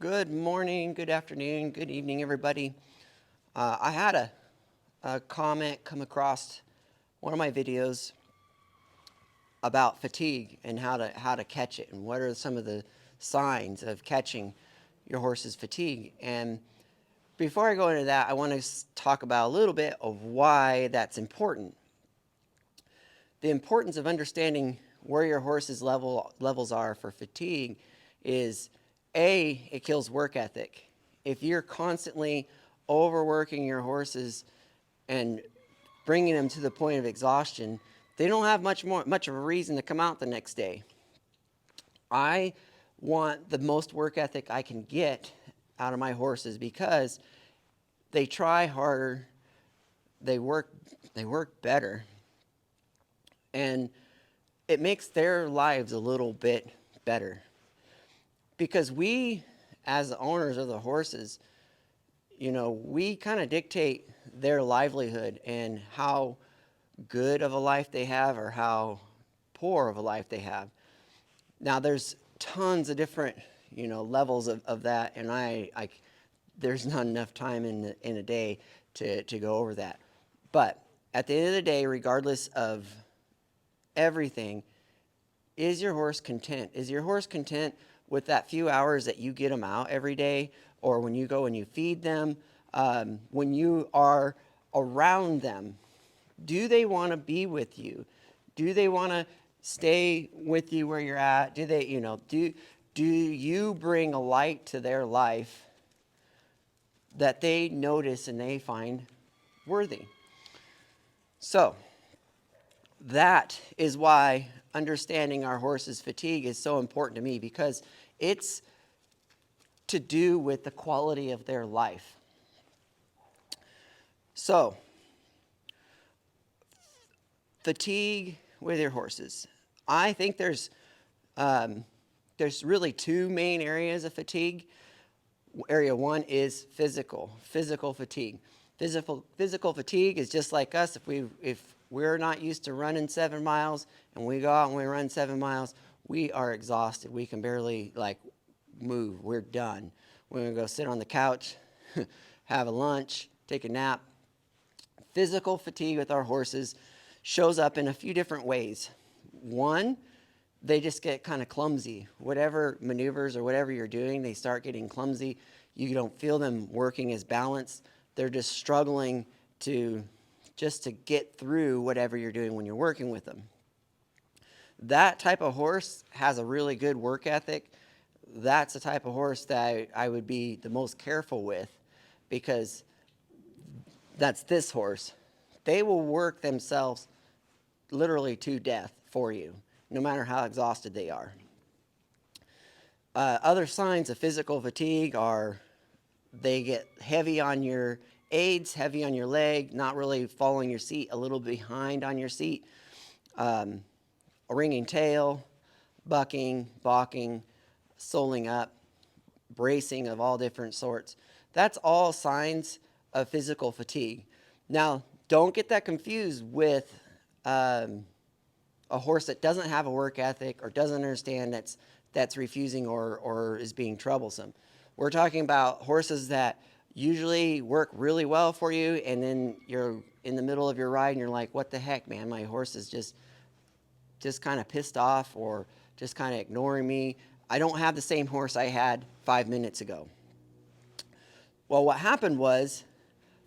Good morning, good afternoon, good evening, everybody. I had a comment come across one of my videos about fatigue and how to catch it and what are some of the signs of catching your horse's fatigue. And before I go into that, I want to talk about a little bit of why that's important. The importance of understanding where your horse's levels are for fatigue is it kills work ethic. If you're constantly overworking your horses and bringing them to the point of exhaustion, they don't have much of a reason to come out the next day. I want the most work ethic I can get out of my horses because they try harder, they work they work better, and it makes their lives a little bit better. Because we, as the owners of the horses, we kind of dictate their livelihood and how good of a life they have or how poor of a life they have. Now, there's tons of different, levels of that, and there's not enough time in a day to go over that. But at the end of the day, regardless of everything, is your horse content? Is your horse content with that few hours that you get them out every day, or when you go and you feed them, when you are around them? Do they want to be with you? Do they want to stay with you where you're at? Do you bring a light to their life that they notice and they find worthy? So, that is why understanding our horse's fatigue is so important to me, because it's to do with the quality of their life. So, fatigue with your horses. I think there's really two main areas of fatigue. Area one is physical fatigue. Physical fatigue is just like us. If we're not used to running 7 miles and we go out and we run 7 miles, we are exhausted. We can barely move. We're done. We're gonna go sit on the couch, have a lunch, take a nap. Physical fatigue with our horses shows up in a few different ways. One, they just get kind of clumsy. Whatever maneuvers or whatever you're doing, they start getting clumsy. You don't feel them working as balanced. They're just struggling to get through whatever you're doing when you're working with them. That type of horse has a really good work ethic. That's the type of horse that I would be the most careful with, because that's this horse. They will work themselves literally to death for you, no matter how exhausted they are. Other signs of physical fatigue are they get heavy on your aids, heavy on your leg, not really following your seat, a little behind on your seat, a ringing tail, bucking, balking, soling up, bracing of all different sorts. That's all signs of physical fatigue. Now, don't get that confused with a horse that doesn't have a work ethic or doesn't understand that's refusing or is being troublesome. We're talking about horses that usually work really well for you, and then you're in the middle of your ride and you're like, what the heck, man, my horse is just kind of pissed off or just kind of ignoring me. I don't have the same horse I had 5 minutes ago. Well, what happened was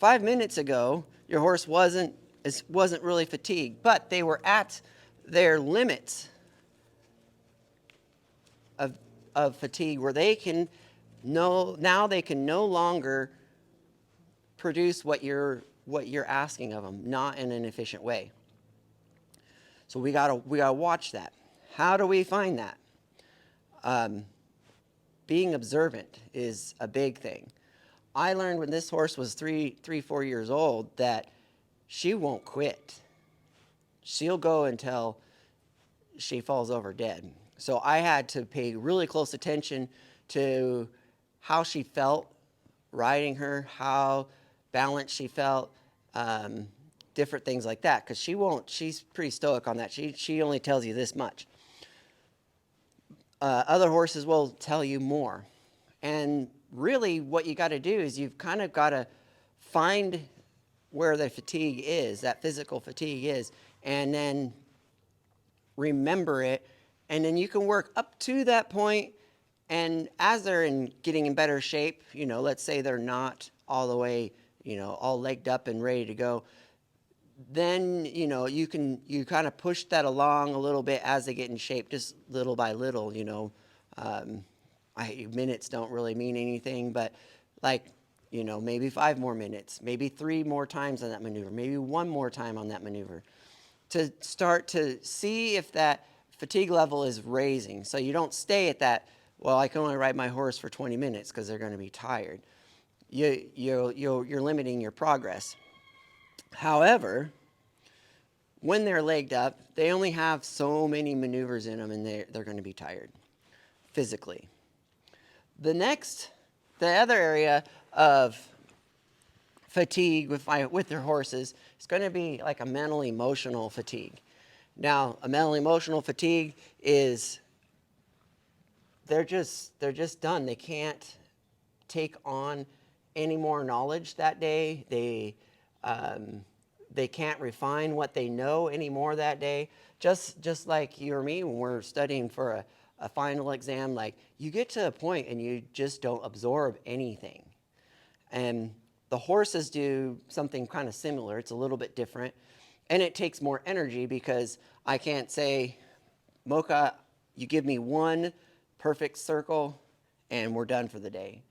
5 minutes ago, your horse wasn't really fatigued, but they were at their limits of fatigue, where they can no longer produce what you're asking of them, not in an efficient way. So we gotta watch that. How do we find that? Being observant is a big thing. I learned when this horse was 4 years old that she won't quit. She'll go until she falls over dead. So I had to pay really close attention to how she felt riding her, how balanced she felt, different things like that. Because she's pretty stoic on that. She only tells you this much. Other horses will tell you more. And really what you got to do is you've kind of got to find where the fatigue is, that physical fatigue is, and then remember it. And then you can work up to that point. And as they're getting in better shape, let's say they're not all the way, all legged up and ready to go, then, you kind of push that along a little bit as they get in shape, just little by little, minutes don't really mean anything, but like, maybe 5 more minutes, maybe 3 more times on that maneuver, maybe 1 more time on that maneuver, to start to see if that fatigue level is raising. So you don't stay at that, well, I can only ride my horse for 20 minutes because they're going to be tired. You're limiting your progress. However, when they're legged up, they only have so many maneuvers in them, and they're going to be tired physically. The other area of fatigue with their horses is going to be like a mental emotional fatigue. Now, a mental emotional fatigue is they're just done. They can't take on any more knowledge that day. They can't refine what they know anymore that day. Just like you or me when we're studying for a final exam, like you get to a point and you just don't absorb anything. And the horses do something kind of similar. It's a little bit different. And it takes more energy because I can't say, Mocha, you give me 1 perfect circle and we're done for the day.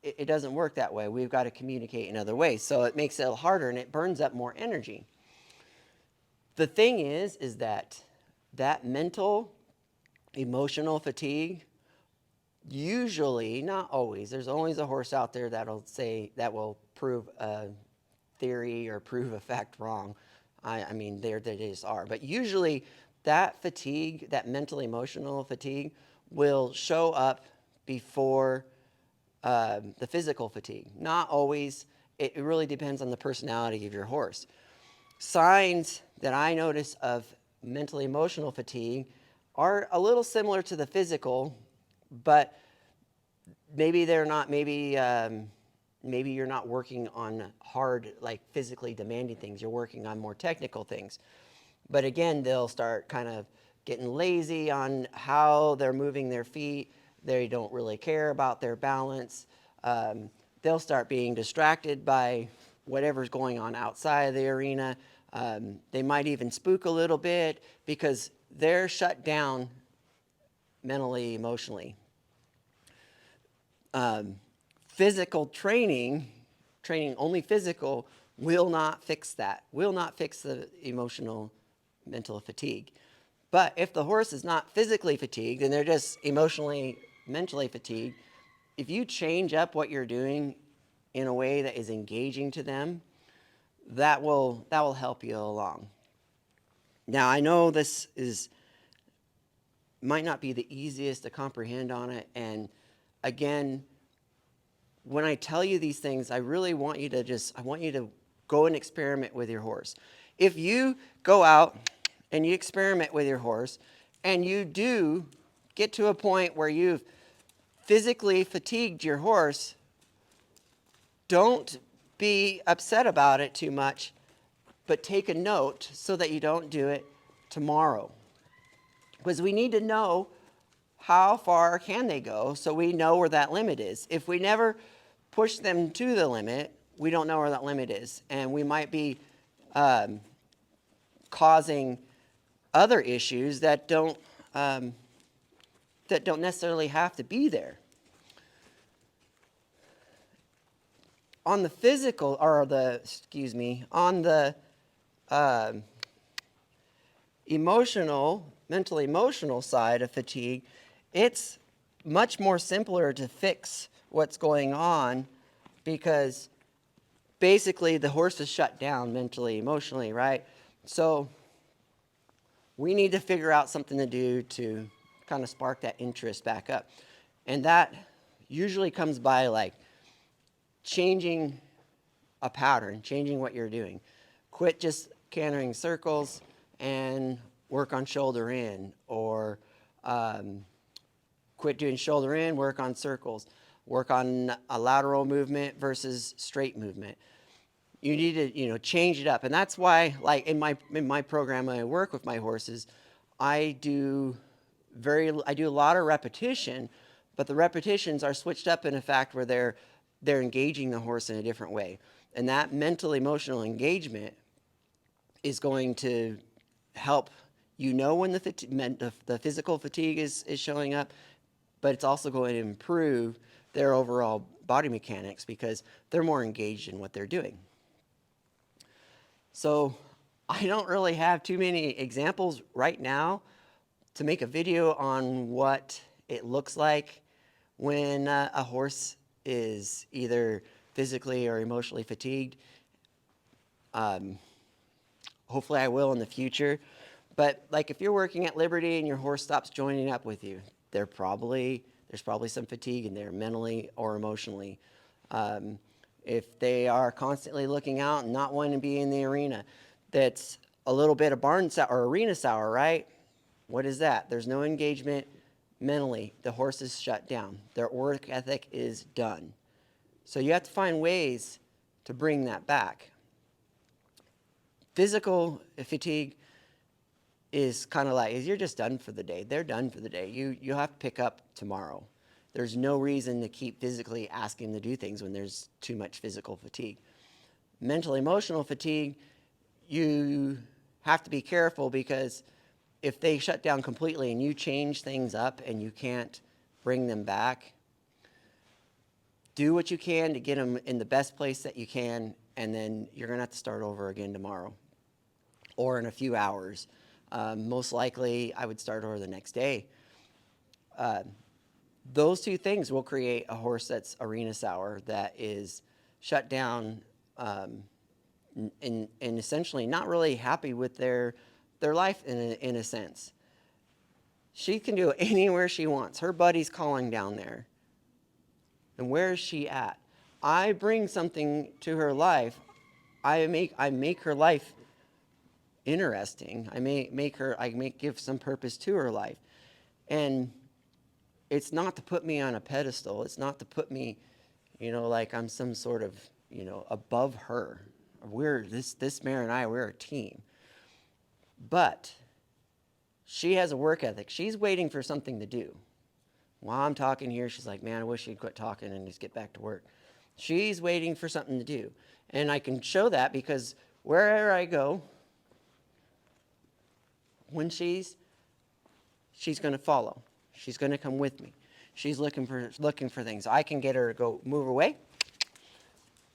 It doesn't work that way. We've got to communicate in other ways. So it makes it a little harder and it burns up more energy. The thing is that mental, emotional fatigue, usually, not always, there's always a horse out there that will prove a theory or prove a fact wrong. I mean, they just are. But usually that fatigue, that mental, emotional fatigue, will show up before the physical fatigue. Not always. It really depends on the personality of your horse. Signs that I notice of mental emotional fatigue are a little similar to the physical, but maybe they're not. Maybe you're not working on hard, like physically demanding things. You're working on more technical things. But again, they'll start kind of getting lazy on how they're moving their feet. They don't really care about their balance. They'll start being distracted by whatever's going on outside of the arena. They might even spook a little bit because they're shut down mentally, emotionally. Physical training only physical, will not fix that, will not fix the emotional, mental fatigue. But if the horse is not physically fatigued and they're just emotionally, mentally fatigued, if you change up what you're doing in a way that is engaging to them, that will help you along. Now, I know this might not be the easiest to comprehend on it, and again, when I tell you these things, I really want you to go and experiment with your horse. If you go out and you experiment with your horse and you do get to a point where you've physically fatigued your horse, don't be upset about it too much, but take a note so that you don't do it tomorrow. Because we need to know how far can they go so we know where that limit is. If we never push them to the limit, we don't know where that limit is. And we might be causing other issues that don't necessarily have to be there. On the physical, or on the mental emotional side of fatigue, it's much more simpler to fix what's going on because basically the horse is shut down mentally, emotionally, right? So we need to figure out something to do to kind of spark that interest back up. And that usually comes by like changing a pattern, changing what you're doing. Quit just cantering circles and work on shoulder in, or Quit doing shoulder in, work on circles. Work on a lateral movement versus straight movement. You need to, change it up. And that's why, like in my program, when I work with my horses, I do a lot of repetition, but the repetitions are switched up in a fact where they're engaging the horse in a different way. And that mental emotional engagement is going to help when the physical fatigue is showing up, but it's also going to improve their overall body mechanics because they're more engaged in what they're doing. So I don't really have too many examples right now to make a video on what it looks like when a horse is either physically or emotionally fatigued. Hopefully I will in the future. But like if you're working at Liberty and your horse stops joining up with you, there's probably some fatigue in there, mentally or emotionally. If they are constantly looking out and not wanting to be in the arena, that's a little bit of barn sour or arena sour, right? What is that? There's no engagement mentally. The horse is shut down. Their work ethic is done. So you have to find ways to bring that back. Physical fatigue is kind of like, you're just done for the day. They're done for the day. You have to pick up tomorrow. There's no reason to keep physically asking them to do things when there's too much physical fatigue. Mental emotional fatigue, you have to be careful because if they shut down completely and you change things up and you can't bring them back, do what you can to get them in the best place that you can, and then you're going to have to start over again tomorrow or in a few hours. Most likely, I would start over the next day. Those two things will create a horse that's arena sour, that is shut down and essentially not really happy with their life in a sense. She can do it anywhere she wants. Her buddy's calling down there. And where is she at? I bring something to her life. I make her life interesting. I give some purpose to her life. And it's not to put me on a pedestal. It's not to put me, like I'm some sort of, above her. This mare and I, we're a team. But she has a work ethic. She's waiting for something to do. While I'm talking here, she's like, man, I wish she'd quit talking and just get back to work. She's waiting for something to do. And I can show that because wherever I go, when she's going to follow. She's going to come with me. She's looking for things. I can get her to move away,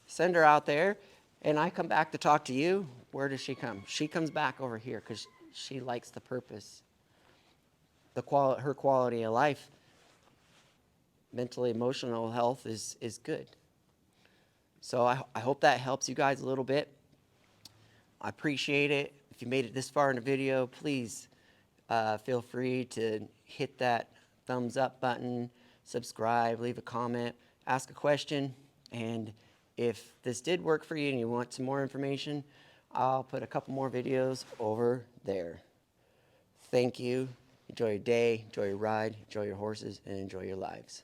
send her out there, and I come back to talk to you. Where does she come? She comes back over here because she likes the purpose, her quality of life. Mentally, emotional health is good. So I hope that helps you guys a little bit. I appreciate it. If you made it this far in the video, please feel free to hit that thumbs up button, subscribe, leave a comment, ask a question, and if this did work for you and you want some more information, I'll put a couple more videos over there. Thank you. Enjoy your day, enjoy your ride, enjoy your horses, and enjoy your lives.